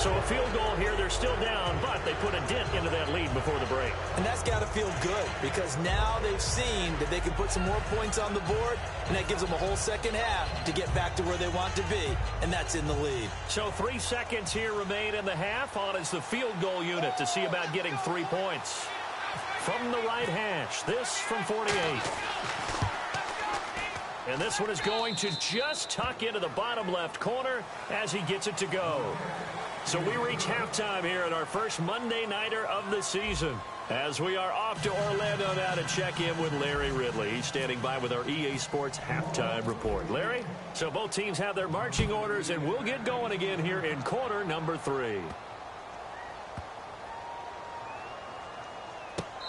So a field goal here, they're still down, but they put a dent into that lead before the break. And that's got to feel good because now they've seen that they can put some more points on the board, and that gives them a whole second half to get back to where they want to be, and that's in the lead. So 3 seconds here remain in the half. On is the field goal unit to see about getting 3 points. From the right hash, this from 48. And this one is going to just tuck into the bottom left corner as he gets it to go. So we reach halftime here at our first Monday Nighter of the season. As we are off to Orlando now to check in with Larry Ridley. He's standing by with our EA Sports halftime report. Larry, so both teams have their marching orders, and we'll get going again here in quarter number 3.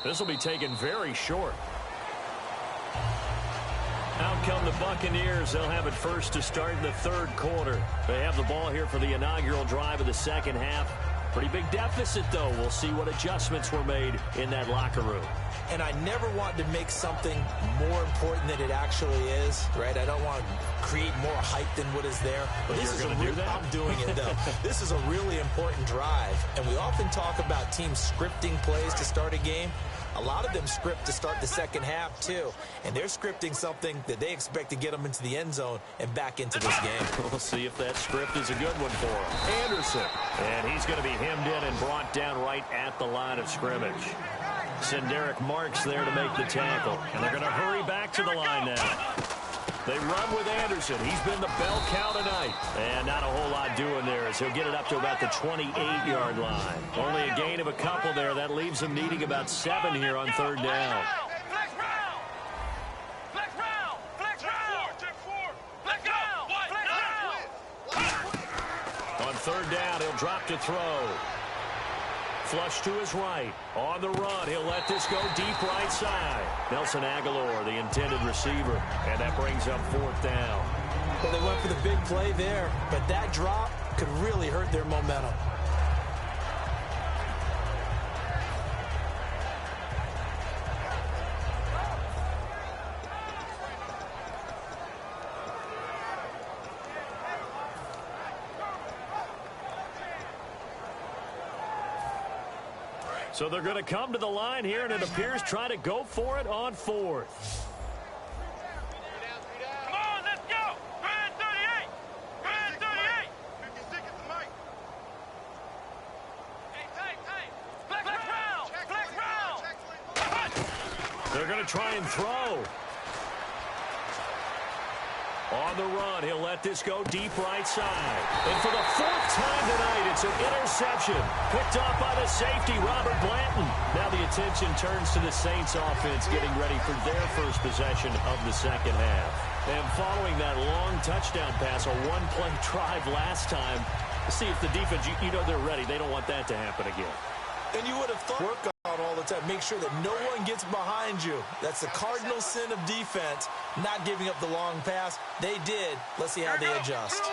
This will be taken very short. Out come the Buccaneers. They'll have it first to start in the third quarter. They have the ball here for the inaugural drive of the second half. Pretty big deficit, though. We'll see what adjustments were made in that locker room. And I never want to make something more important than it actually is, right? I don't want to create more hype than what is there. But this is do that? I'm doing it, though. This is a really important drive. And we often talk about teams scripting plays to start a game. A lot of them script to start the second half, too. And they're scripting something that they expect to get them into the end zone and back into this game. We'll see if that script is a good one for him. Anderson. And he's going to be hemmed in and brought down right at the line of scrimmage. Derek Marks there to make the tackle. And they're going to hurry back to the line now. They run with Anderson. He's been the bell cow tonight. And not a whole lot doing there as he'll get it up to about the 28-yard line. Only a gain of a couple there. That leaves him needing about 7 here on third down. On third down, he'll drop to throw. Flush to his right. On the run, he'll let this go deep right side. Nelson Aguilar, the intended receiver. And that brings up fourth down. Well, they went for the big play there, but that drop could really hurt their momentum. So they're going to come to the line here, and it appears try to go for it on fourth. Come on, let's go. Grand 38. Grand 38. 56 at the mic. Hey. Flex round. They're going to try and throw. On the run, he'll let this go deep right side. And for the 4th time tonight, it's an interception. Picked off by the safety, Robert Blanton. Now the attention turns to the Saints offense getting ready for their first possession of the second half. And following that long touchdown pass, a one-play drive last time, see if the defense, you know they're ready. They don't want that to happen again. And you would have thought work out all the time. Make sure that no one gets behind you. That's the cardinal sin of defense, not giving up the long pass. They did. Let's see how they adjust. Blue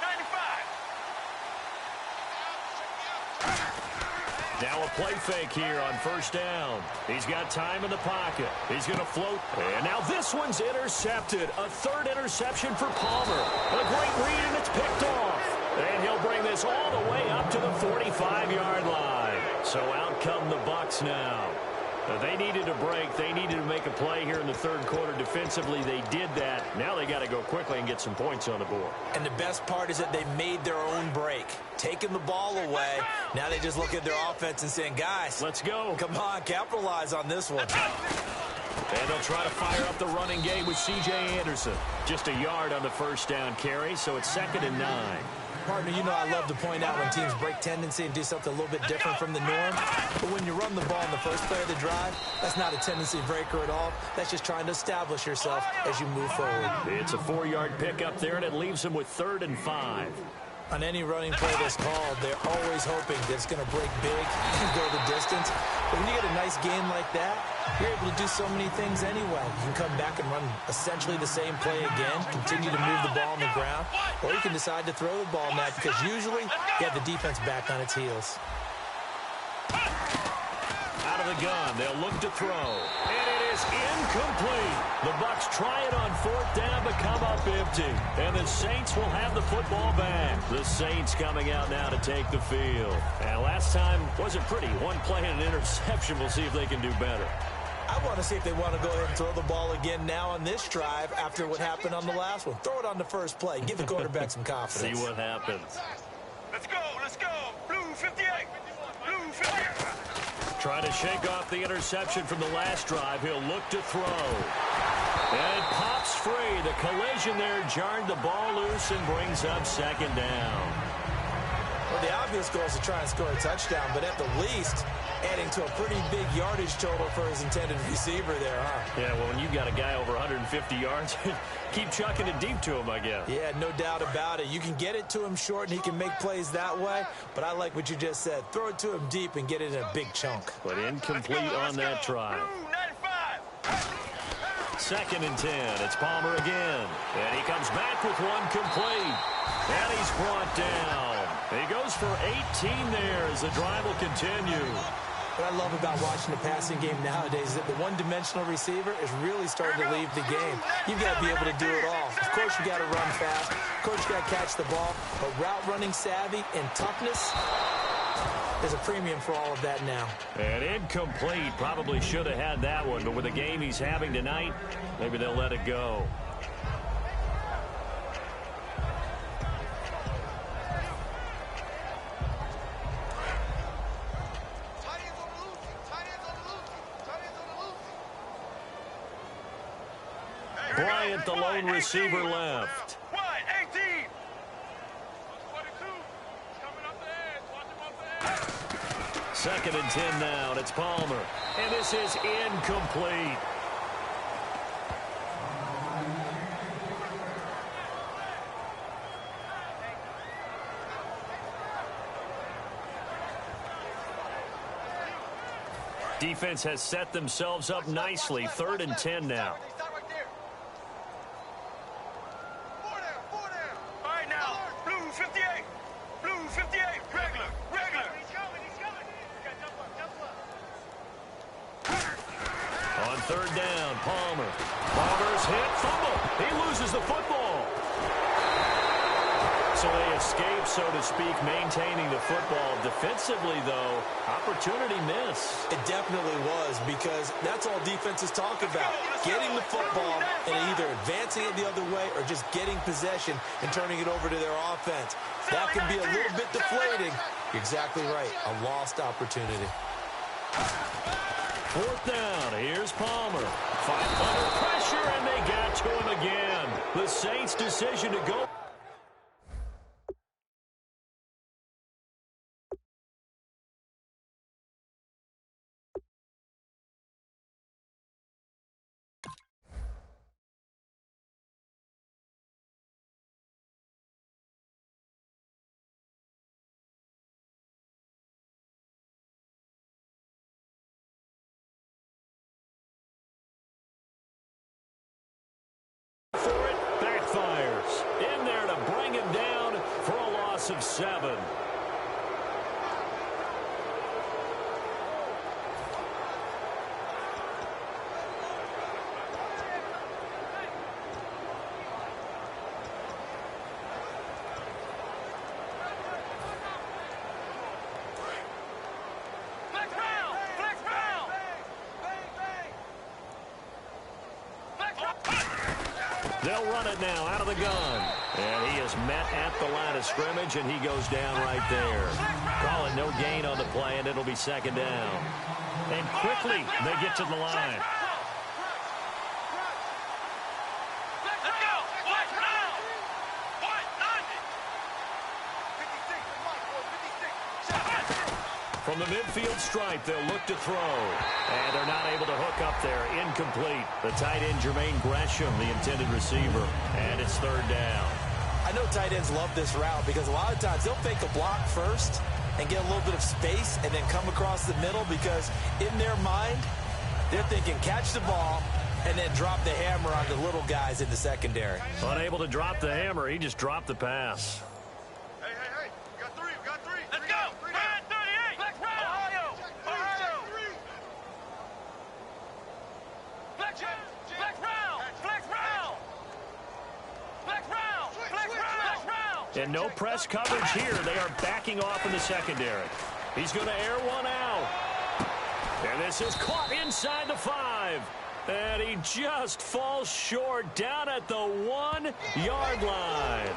95. Now a play fake here on first down. He's got time in the pocket. He's going to float. And now this one's intercepted. A third interception for Palmer. A great read, and it's picked off. And he'll bring this all the way up to the 45-yard line. So out come the Bucs now. They needed a break. They needed to make a play here in the third quarter. Defensively, they did that. Now they got to go quickly and get some points on the board. And the best part is that they made their own break, taking the ball away. Now they just look at their offense and saying, guys, let's go. Come on, capitalize on this one. And they'll try to fire up the running game with C.J. Anderson. Just a yard on the first down carry, so it's 2nd and 9. Partner, you know I love to point out when teams break tendency and do something a little bit different from the norm. But when you run the ball in the first play of the drive, that's not a tendency breaker at all. That's just trying to establish yourself as you move forward. It's a 4-yard pickup there, and it leaves them with 3rd and 5. On any running play that's called, they're always hoping that it's going to break big and go the distance. But when you get a nice game like that, you're able to do so many things anyway. You can come back and run essentially the same play again, continue to move the ball on the ground, or you can decide to throw the ball net because usually you have the defense back on its heels. Out of the gun, they'll look to throw. And it is incomplete. The Bucs try it on 4th down but come up empty. And the Saints will have the football back. The Saints coming out now to take the field. And last time wasn't pretty. One play and an interception. We'll see if they can do better. I want to see if they want to go ahead and throw the ball again now on this drive after what happened on the last one. Throw it on the first play. Give the quarterback some confidence. See what happens. Let's go, let's go. Blue 58. Blue 58. Try to shake off the interception from the last drive. He'll look to throw. And it pops free. The collision there jarred the ball loose and brings up 2nd down. Well, the obvious goal is to try and score a touchdown, but at the least, adding to a pretty big yardage total for his intended receiver there, huh? Yeah, well, when you've got a guy over 150 yards, keep chucking it deep to him, I guess. Yeah, no doubt about it. You can get it to him short, and he can make plays that way, but I like what you just said. Throw it to him deep and get it in a big chunk. But incomplete on that try. Blue 95. 2nd and 10. It's Palmer again. And he comes back with one complete. And he's brought down. He goes for 18 there as the drive will continue. What I love about watching the passing game nowadays is that the one-dimensional receiver is really starting to leave the game. You've got to be able to do it all. Of course, you got to run fast. Of course, you got to catch the ball. But route running savvy and toughness, there's a premium for all of that now. And incomplete. Probably should have had that one. But with the game he's having tonight, maybe they'll let it go. Bryant, the lone receiver, left. Wide, 18. 22. Coming up the edge. Watch him up the edge. 2nd and 10 now, and it's Palmer. And this is incomplete. Defense has set themselves up nicely. 3rd and 10 now. All right, now, blue 58. Blue 58. Regular. He's coming. On 3rd down, Palmer. Palmer's hit, fumble. He loses the football. So they escape, so to speak, maintaining the football. Defensively, though, opportunity miss. It definitely was, because that's all defenses talk about. Getting the football and either advancing it the other way or just getting possession and turning it over to their offense. That can be a little bit deflating. You're exactly right. A lost opportunity. 4th down. Here's Palmer. Fight under pressure, and they got to him again. The Saints' decision to go. Of 7. They'll run it now out of the gun. And he is met at the line of scrimmage, and he goes down right there. Call it no gain on the play, and it'll be 2nd down. And quickly, they get to the line. Let's go. Watch now. What? 90. From the midfield stripe, they'll look to throw. And they're not able to hook up there. Incomplete. The tight end, Jermaine Gresham, the intended receiver. And it's 3rd down. I know tight ends love this route because a lot of times they'll fake a block first and get a little bit of space and then come across the middle, because in their mind, they're thinking catch the ball and then drop the hammer on the little guys in the secondary. Unable to drop the hammer, he just dropped the pass. Hey. We got three. Let's go. Red 38. Ohio. And no press coverage here. They are backing off in the secondary. He's going to air one out. And this is caught inside the 5. And he just falls short down at the 1-yard line.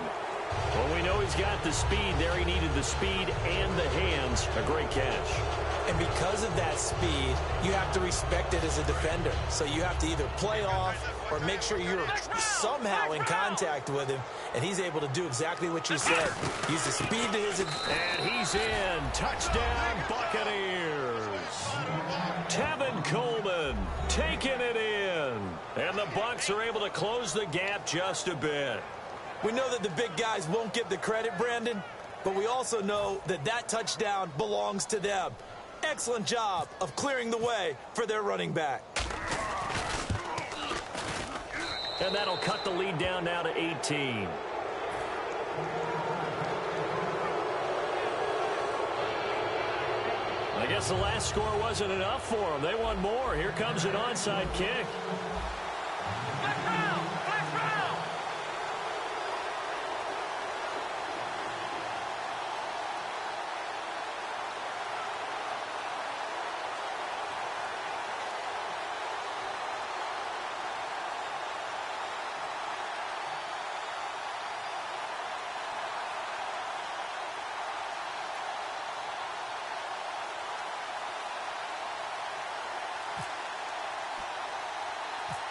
Well, we know he's got the speed there. He needed the speed and the hands. A great catch. And because of that speed, you have to respect it as a defender. So you have to either play off or make sure you're somehow in contact with him. And he's able to do exactly what you said. Use the speed to his advantage. And he's in. Touchdown, Buccaneers. Tevin Coleman taking it in. And the Bucs are able to close the gap just a bit. We know that the big guys won't get the credit, Brandon, but we also know that that touchdown belongs to them. Excellent job of clearing the way for their running back. And that'll cut the lead down now to 18. I guess the last score wasn't enough for them. They want more. Here comes an onside kick.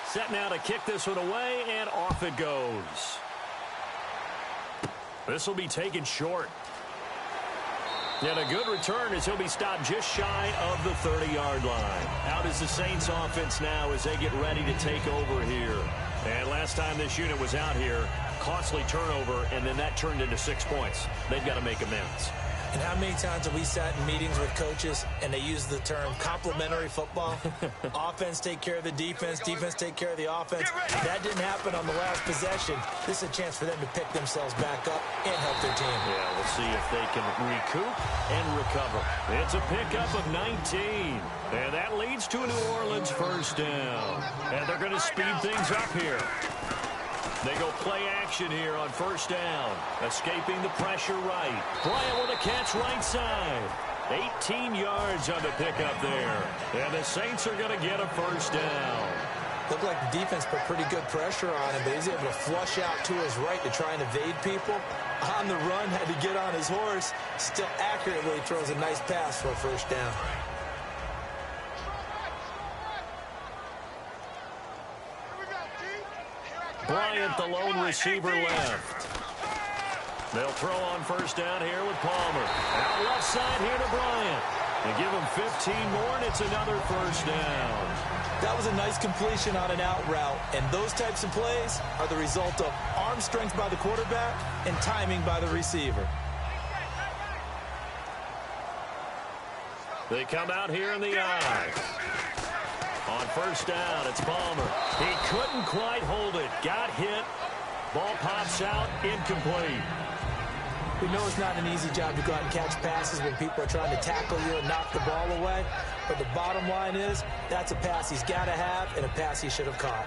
Set now to kick this one away, and off it goes. This will be taken short. And a good return as he'll be stopped just shy of the 30-yard line. Out is the Saints offense now as they get ready to take over here. And last time this unit was out here, costly turnover, and then that turned into 6 points. They've got to make amends. And how many times have we sat in meetings with coaches and they use the term complementary football? Offense take care of the defense, defense take care of the offense. That didn't happen on the last possession. This is a chance for them to pick themselves back up and help their team. Yeah, we'll see if they can recoup and recover. It's a pickup of 19. And that leads to a New Orleans first down. And they're going to speed things up here. They go play action here on first down. Escaping the pressure right. Bryant with a catch right side. 18 yards on the pickup there. And the Saints are going to get a first down. Looked like the defense put pretty good pressure on him, but he's able to flush out to his right to try and evade people. On the run, had to get on his horse. Still accurately throws a nice pass for a first down. Bryant, the lone receiver left. They'll throw on first down here with Palmer. Out left side here to Bryant. They give him 15 more, and it's another first down. That was a nice completion on an out route, and those types of plays are the result of arm strength by the quarterback and timing by the receiver. They come out here in the eye. On first down, it's Palmer. He couldn't quite hold it. Got hit. Ball pops out, incomplete. We know it's not an easy job to go out and catch passes when people are trying to tackle you and knock the ball away. But the bottom line is, that's a pass he's got to have and a pass he should have caught.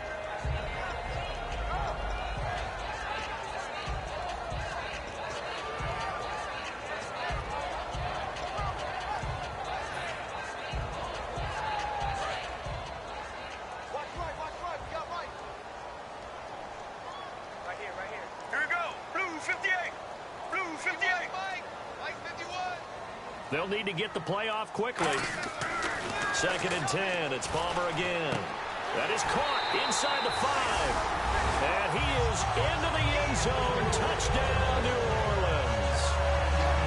They'll need to get the play off quickly. 2nd and 10. It's Palmer again. That is caught inside the 5. And he is into the end zone. Touchdown, New Orleans.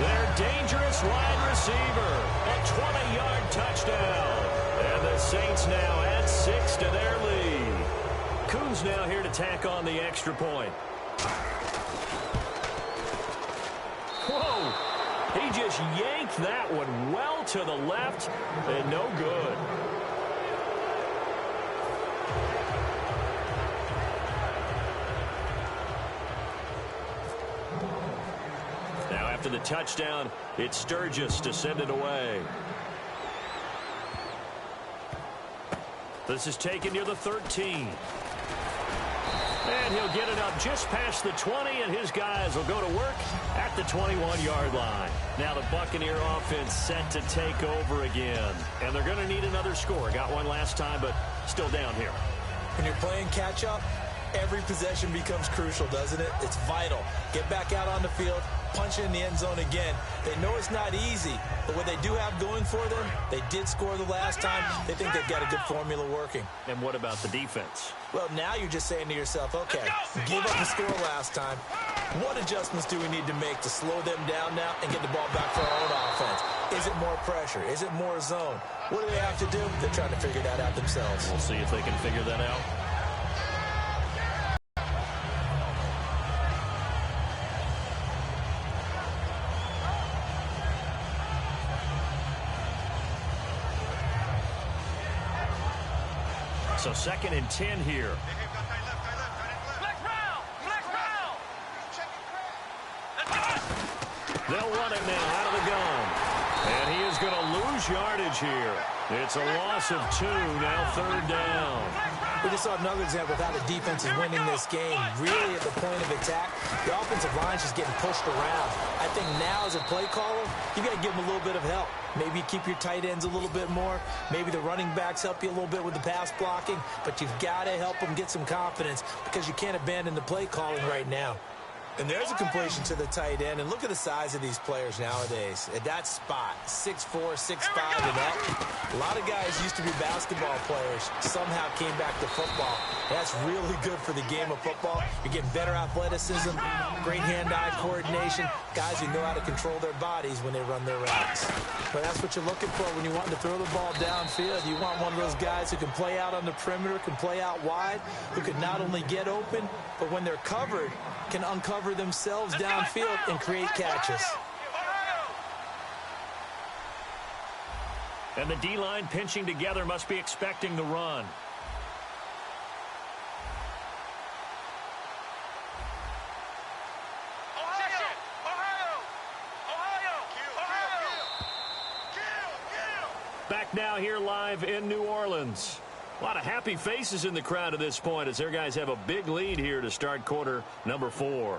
Their dangerous wide receiver. A 20-yard touchdown. And the Saints now add 6 to their lead. Coons now here to tack on the extra point. Whoa. He just yanked that one well to the left, and no good. Now after the touchdown, it's Sturgis to send it away. This is taken near the 13. And he'll get it up just past the 20, and his guys will go to work at the 21-yard line. Now the Buccaneer offense set to take over again. And they're going to need another score. Got one last time, but still down here. When you're playing catch-up, every possession becomes crucial, doesn't it? It's vital. Get back out on the field, punch it in the end zone again. They know it's not easy, but what they do have going for them, they did score the last time. They think they've got a good formula working. And what about the defense? Well, now you're just saying to yourself, okay, gave up the score last time. What adjustments do we need to make to slow them down now and get the ball back for our own offense? Is it more pressure? Is it more zone? What do they have to do? They're trying to figure that out themselves. We'll see if they can figure that out. So 2nd and 10 here. They'll run it now out of the gun. And he is going to lose yardage here. It's a loss of 2, now 3rd down. We just saw another example of how the defense is winning this game. Really at the point of attack, the offensive line is just getting pushed around. I think now as a play caller, you got to give them a little bit of help. Maybe keep your tight ends a little bit more. Maybe the running backs help you a little bit with the pass blocking. But you've got to help them get some confidence because you can't abandon the play calling right now. And there's a completion to the tight end. And look at the size of these players nowadays. At that spot, 6'4", 6'5", and up. A lot of guys used to be basketball players. Somehow came back to football. That's really good for the game of football. You're getting better athleticism, great hand-eye coordination, guys who know how to control their bodies when they run their routes. But that's what you're looking for when you want to throw the ball downfield. You want one of those guys who can play out on the perimeter, can play out wide, who can not only get open, but when they're covered, can uncover themselves downfield and create catches. And the D-line pinching together must be expecting the run. Back now here live in New Orleans. A lot of happy faces in the crowd at this point as their guys have a big lead here to start quarter number 4.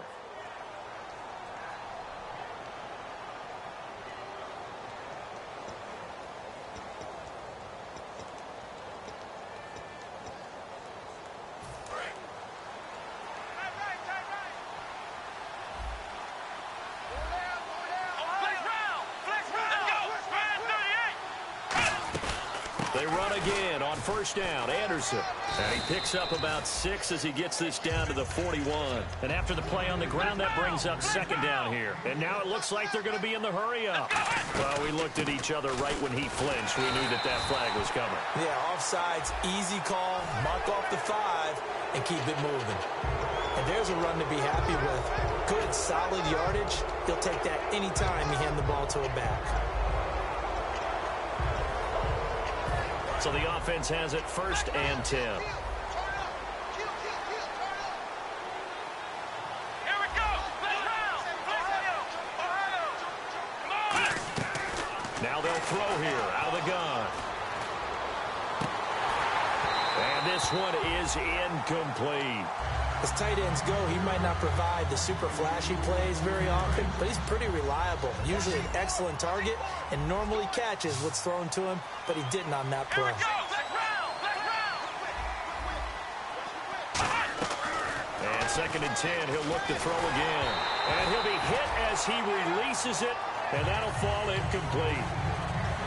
They run again on 1st down. Anderson. And he picks up about 6 as he gets this down to the 41. And after the play on the ground, that brings up 2nd down here. And now it looks like they're going to be in the hurry up. Well, we looked at each other right when he flinched. We knew that that flag was coming. Yeah, offsides, easy call, mark off the 5, and keep it moving. And there's a run to be happy with. Good, solid yardage. He'll take that anytime you hand the ball to a back. So the offense has it 1st and 10. Here we go. Now they'll throw here out of the gun. And this one is incomplete. As tight ends go, he might not provide the super flashy plays very often, but he's pretty reliable. Usually an excellent target and normally catches what's thrown to him, but he didn't on that play. And 2nd and 10, he'll look to throw again. And he'll be hit as he releases it, and that'll fall incomplete.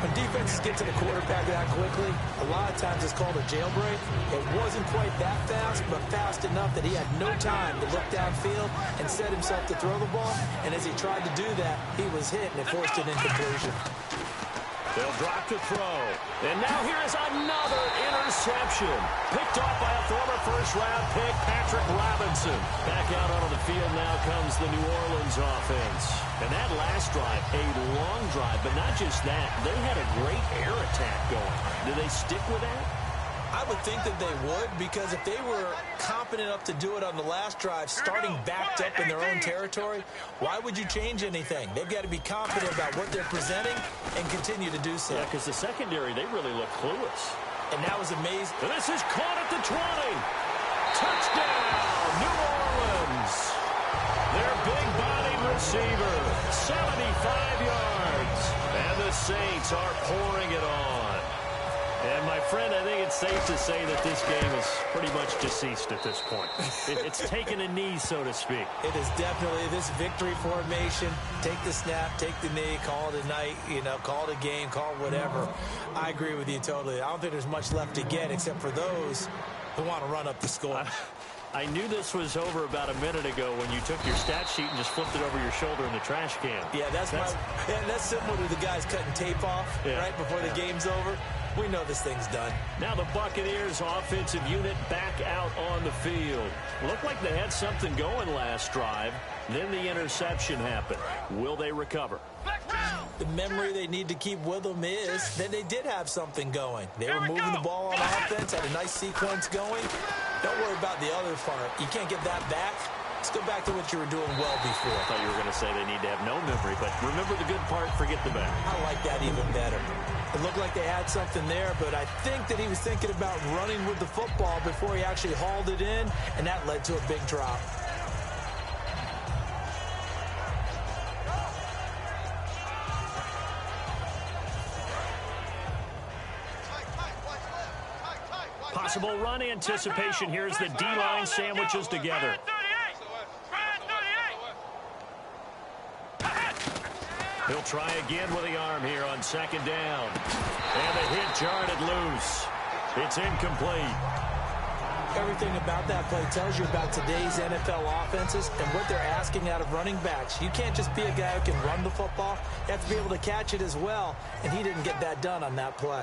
When defenses get to the quarterback that quickly, a lot of times it's called a jailbreak. It wasn't quite that fast, but fast enough that he had no time to look downfield and set himself to throw the ball. And as he tried to do that, he was hit and it forced an incompletion. They'll drop to throw. And now here is another interception. Picked off by a former first-round pick, Patrick Robinson. Back out onto the field now comes the New Orleans offense. And that last drive, a long drive, but not just that. They had a great air attack going. Do they stick with that? I would think that they would, because if they were competent enough to do it on the last drive, starting backed up in their own territory, why would you change anything? They've got to be confident about what they're presenting and continue to do so. Yeah, because the secondary, they really look clueless. And that was amazing. And this is caught at the 20. Touchdown, New Orleans. Their big-bodied receiver, 75 yards. And the Saints are pouring it on. And, my friend, I think it's safe to say that this game is pretty much deceased at this point. It's taken a knee, so to speak. It is definitely this victory formation. Take the snap, take the knee, call it a night, call it a game, call it whatever. I agree with you totally. I don't think there's much left to get except for those who want to run up the score. I knew this was over about a minute ago when you took your stat sheet and just flipped it over your shoulder in the trash can. Yeah, that's similar to the guys cutting tape off right before the game's over. We know this thing's done. Now the Buccaneers offensive unit back out on the field. Looked like they had something going last drive. Then the interception happened. Will they recover? The memory they need to keep with them is that they did have something going. They were moving the ball on offense, had a nice sequence going. Don't worry about the other part. You can't get that back. Let's go back to what you were doing well before. I thought you were going to say they need to have no memory, but remember the good part, forget the bad. I like that even better. It looked like they had something there, but I think that he was thinking about running with the football before he actually hauled it in, and that led to a big drop. Possible run anticipation. Here's the D-line sandwiches together. He'll try again with the arm here on second down. And the hit jarred it loose. It's incomplete. Everything about that play tells you about today's NFL offenses and what they're asking out of running backs. You can't just be a guy who can run the football. You have to be able to catch it as well, and he didn't get that done on that play.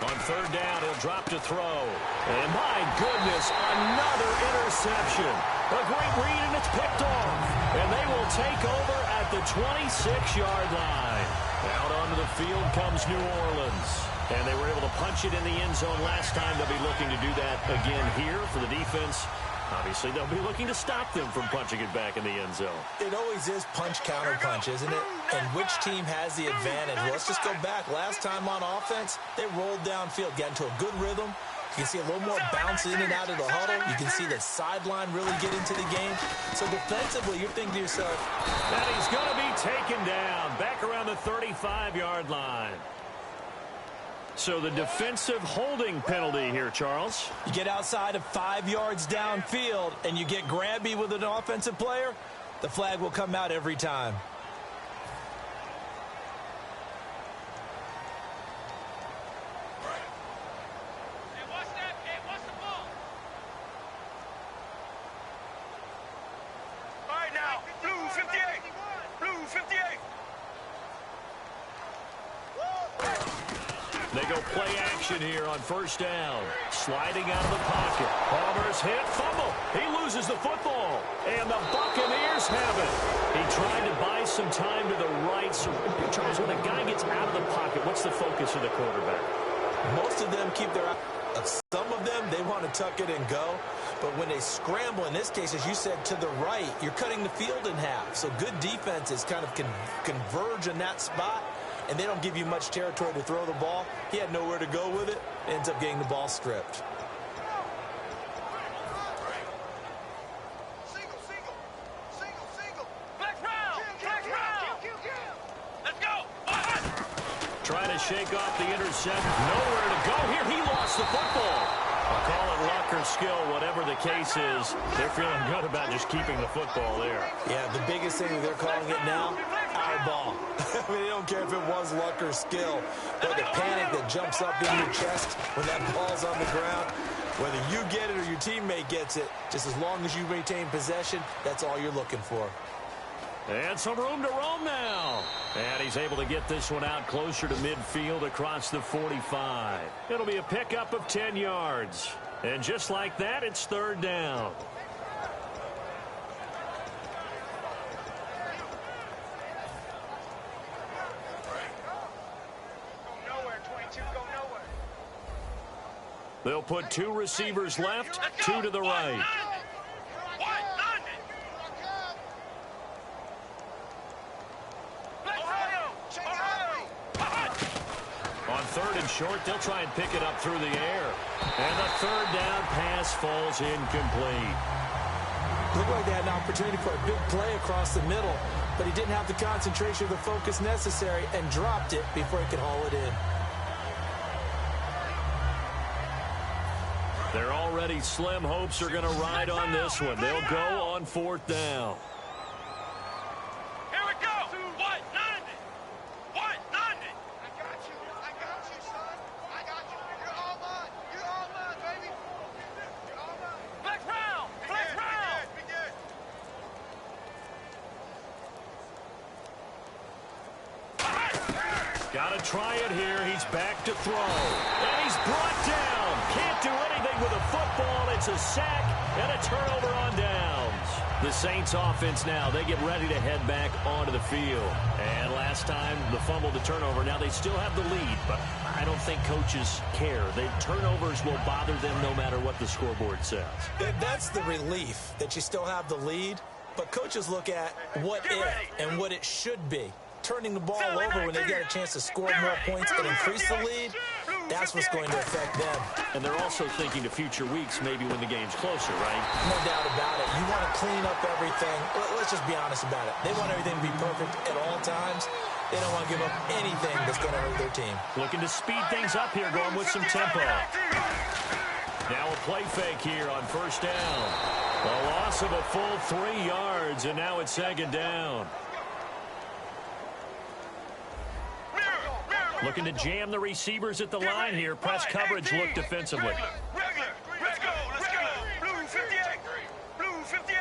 On third down, he'll drop to throw. And my goodness, another interception. A great read, and it's picked off. And they will take over at the 26-yard line. Out onto the field comes New Orleans. And they were able to punch it in the end zone last time. They'll be looking to do that again here for the defense. Obviously, they'll be looking to stop them from punching it back in the end zone. It always is punch-counter-punch, isn't it? And which team has the advantage? Well, let's just go back. Last time on offense, they rolled downfield, got into a good rhythm. You can see a little more bounce in and out of the huddle. You can see the sideline really get into the game. So defensively, you're thinking to yourself, and he's going to be taken down back around the 35-yard line. So the defensive holding penalty here, Charles. You get outside of 5 yards downfield and you get grabby with an offensive player, the flag will come out every time. All right, now, blue 58. Blue 58. They go play action here on first down. Sliding out of the pocket. Palmer's hit, fumble. He loses the football. And the Buccaneers have it. He tried to buy some time to the right. So, Charles, when a guy gets out of the pocket, what's the focus of the quarterback? Most of them keep their eye. Some of them, they want to tuck it and go. But when they scramble, in this case, as you said, to the right, you're cutting the field in half. So good defenses kind of converge in that spot. And they don't give you much territory to throw the ball. He had nowhere to go with it. Ends up getting the ball stripped. Black round. Let's go. Trying to shake off the interception. Nowhere to go here. He lost the football. I'll call it luck or skill, whatever the case is. They're feeling good about just keeping the football there. Yeah, the biggest thing that they're calling it now, our ball. I mean, they don't care if it was luck or skill, but the panic that jumps up in your chest when that ball's on the ground, whether you get it or your teammate gets it, just as long as you maintain possession, that's all you're looking for. And some room to roam now. And he's able to get this one out closer to midfield across the 45. It'll be a pickup of 10 yards. And just like that, it's third down. They'll put two receivers left, two to the right. On 3rd and short. They'll try and pick it up through the air. And the 3rd down pass falls incomplete. Looked like they had an opportunity for a big play across the middle, but he didn't have the concentration or the focus necessary and dropped it before he could haul it in. Their already slim hopes are going to ride on this one. They'll go on 4th down. Here we go. 190. 190. I got you, son. I got you. You're all mine. You're all mine, baby. You're all mine. Flex round. Flex round. Be good. Got to try it here. He's back to throw. And he's brought down. Can't do anything with a football. It's a sack and a turnover on downs. The Saints offense now, they get ready to head back onto the field. And last time, the fumble to turnover. Now they still have the lead, but I don't think coaches care. The turnovers will bother them no matter what the scoreboard says. That's the relief that you still have the lead, but coaches look at what if and what it should be. Turning the ball over when they get a chance to score more points and increase the lead, that's what's going to affect them. And they're also thinking to future weeks, maybe when the game's closer, right? No doubt about it. You want to clean up everything. Let's just be honest about it. They want everything to be perfect at all times. They don't want to give up anything that's going to hurt their team. Looking to speed things up here, going with some tempo. Now a play fake here on 1st down. A loss of a full 3 yards, and now it's 2nd down. Looking to jam the receivers at the line here. Press coverage look defensively. Regular. Let's go. Let's go. Blue 58. Blue 58.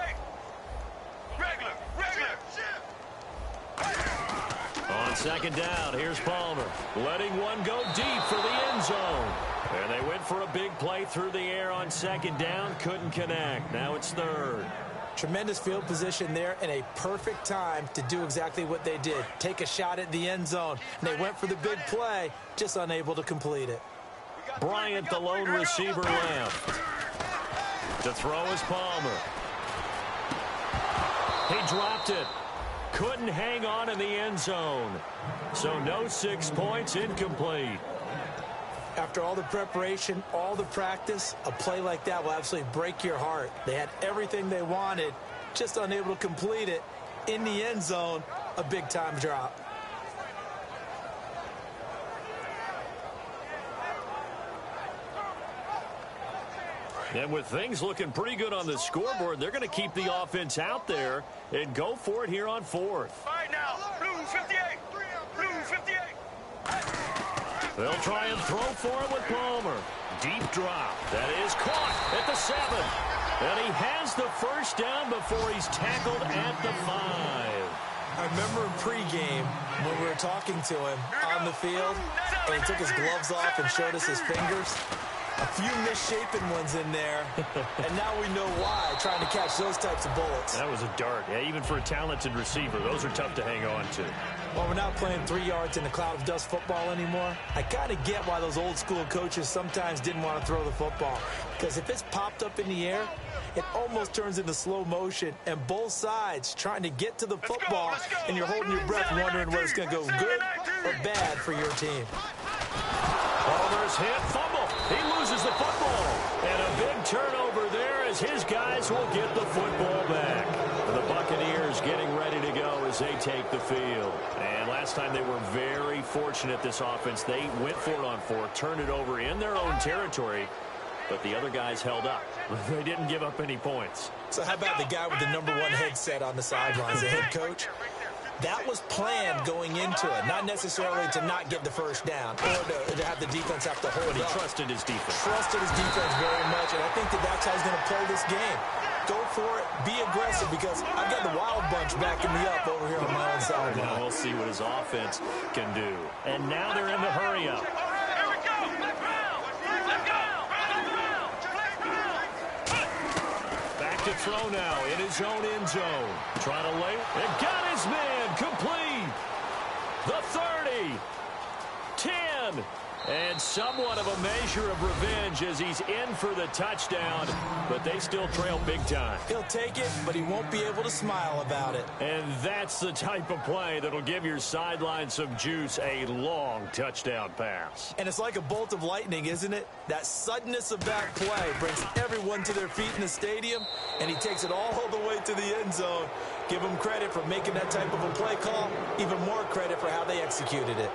Regular. On 2nd down, here's Palmer. Letting one go deep for the end zone. And they went for a big play through the air on 2nd down. Couldn't connect. Now it's 3rd. Tremendous field position there and a perfect time to do exactly what they did. Take a shot at the end zone. And they went for the big play, just unable to complete it. Bryant, the lone receiver, left. To throw is Palmer. He dropped it. Couldn't hang on in the end zone. So no 6 points, incomplete. After all the preparation, all the practice, a play like that will absolutely break your heart. They had everything they wanted, just unable to complete it. In the end zone, a big-time drop. And with things looking pretty good on the scoreboard, they're going to keep the offense out there and go for it here on 4th. All right now, Blue 58. Blue 58. They'll try and throw for him with Palmer. Deep drop. That is caught at the 7. And he has the 1st down before he's tackled at the 5. I remember in pregame when we were talking to him on the field, and he took his gloves off and showed us his fingers. A few misshapen ones in there, and now we know why, trying to catch those types of bullets. That was a dart. Yeah, even for a talented receiver, those are tough to hang on to. Well, we're not playing 3 yards in a cloud of dust football anymore. I kind of get why those old school coaches sometimes didn't want to throw the football. Because if it's popped up in the air, it almost turns into slow motion, and both sides trying to get to the football, and you're holding your breath wondering whether it's going to go good or bad for your team. Palmer's hit, fumble. He loses the football. And a big turnover there as his guys will get the football back. The Buccaneers getting ready to go as they take the field. And last time they were very fortunate, this offense. They went for it on 4th, turned it over in their own territory, but the other guys held up. They didn't give up any points. So how about the guy with the #1 headset on the sidelines, the head coach? That was planned going into it, not necessarily to not get the 1st down or to have the defense have to hold But he up. trusted his defense. Trusted his defense very much, and I think that's how he's going to play this game. Go for it, be aggressive, because I've got the wild bunch backing me up over here on my own sideline. Now we'll see what his offense can do. And now they're in the hurry up. Here we go. Let's go. Back to throw now in his own end zone. Trying to lay and got his man complete. The 30, 10, And somewhat of a measure of revenge as he's in for the touchdown, but they still trail big time. He'll take it, but he won't be able to smile about it. And that's the type of play that'll give your sideline some juice, a long touchdown pass. And it's like a bolt of lightning, isn't it? That suddenness of that play brings everyone to their feet in the stadium, and he takes it all the way to the end zone. Give him credit for making that type of a play call, even more credit for how they executed it.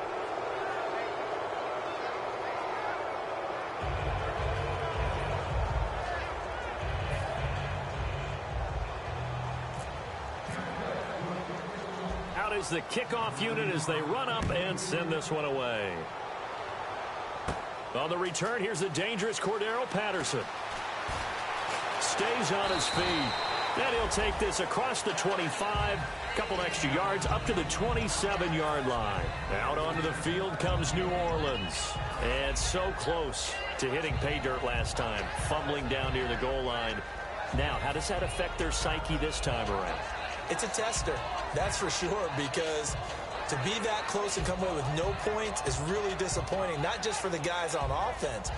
Is the kickoff unit as they run up and send this one away. On the return, here's the dangerous Cordero Patterson. Stays on his feet. Then he'll take this across the 25, couple extra yards up to the 27-yard line. Out onto the field comes New Orleans. And so close to hitting pay dirt last time, fumbling down near the goal line. Now, how does that affect their psyche this time around? It's a tester, that's for sure, because to be that close and come away with no points is really disappointing, not just for the guys on offense,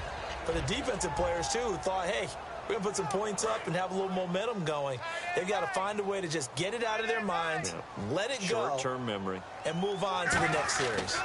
but the defensive players, too, who thought, hey, we're going to put some points up and have a little momentum going. They've got to find a way to just get it out of their minds, let it go, short-term memory, and move on to the next series.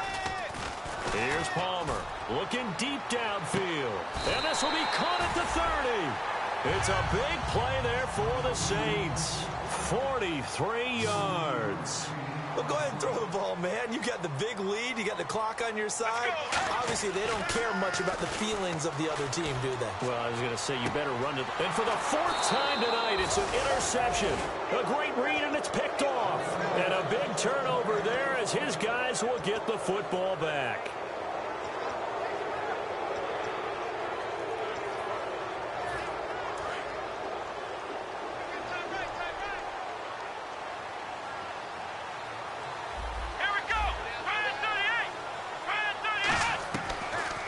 Here's Palmer looking deep downfield, and this will be caught at the 30. It's a big play there for the Saints. 43 yards. Well, go ahead and throw the ball, man. You got the big lead. You got the clock on your side. Obviously, they don't care much about the feelings of the other team, do they? Well, I was going to say you better run it. And for the fourth time tonight, it's an interception. A great read, and it's picked off. And a big turnover there as his guys will get the football back.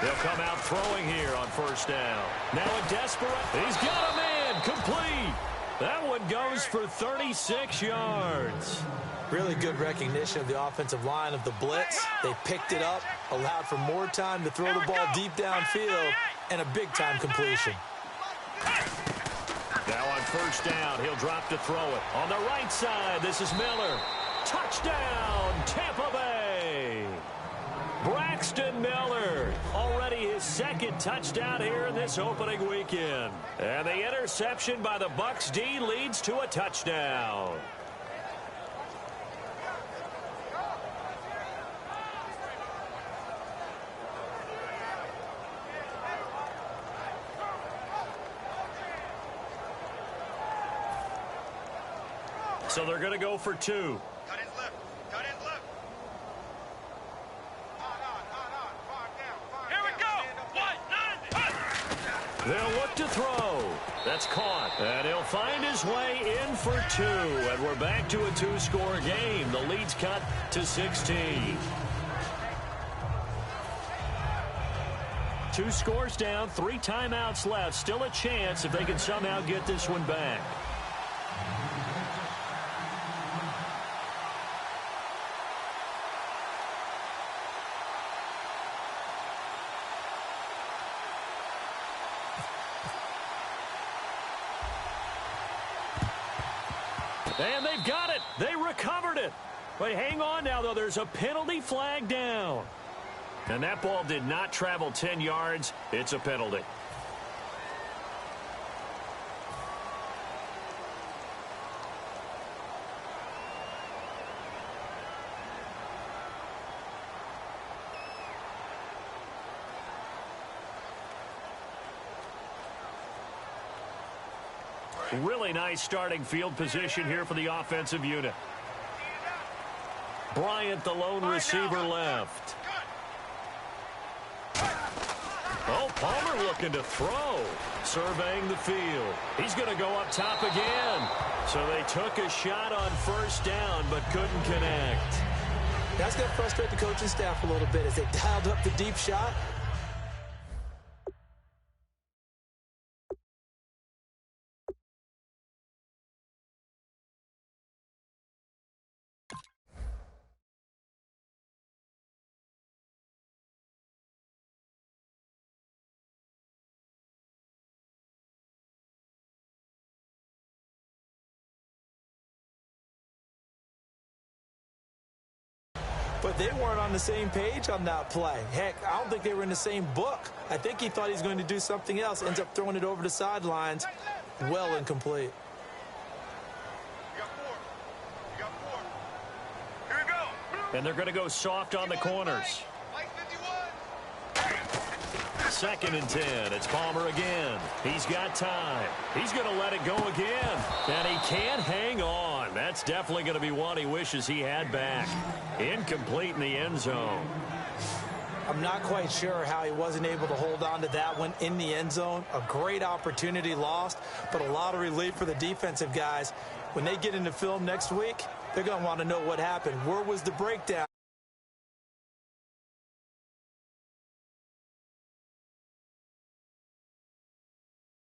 They'll come out throwing here on first down. Now a desperate. He's got a man complete. That one goes for 36 yards. Really good recognition of the offensive line of the blitz. They picked it up, allowed for more time to throw the ball deep downfield, and a big-time completion. Now on first down, he'll drop to throw it. On the right side, this is Miller. Touchdown, Tampa Bay. Braxton Miller, already his second touchdown here in this opening weekend. And the interception by the Bucs D leads to a touchdown. So they're going to go for two. Cut his lip. Cut his lip. Here we go. What? They'll look to throw. That's caught. And he'll find his way in for two. And we're back to a two-score game. The lead's cut to 16. 2 scores down, 3 timeouts left. Still a chance if they can somehow get this one back. And they've got it. They recovered it. But hang on now, though. There's a penalty flag down. And that ball did not travel 10 yards. It's a penalty. Really nice starting field position here for the offensive unit. Bryant, the lone receiver, left. Oh, Palmer looking to throw. Surveying the field. He's going to go up top again. So they took a shot on first down but couldn't connect. That's going to frustrate the coaching staff a little bit as they dialed up the deep shot. But they weren't on the same page on that play. Heck, I don't think they were in the same book. I think he thought he was going to do something else. Ends up throwing it over the sidelines. Well incomplete. You got four. You got four. Here we go. And they're going to go soft on the corners. Mike 51. 2nd and 10. It's Palmer again. He's got time. He's going to let it go again. And he can't hang on. That's definitely going to be one he wishes he had back. Incomplete in the end zone. I'm not quite sure how he wasn't able to hold on to that one in the end zone. A great opportunity lost, but a lot of relief for the defensive guys. When they get into film next week, they're going to want to know what happened. Where was the breakdown?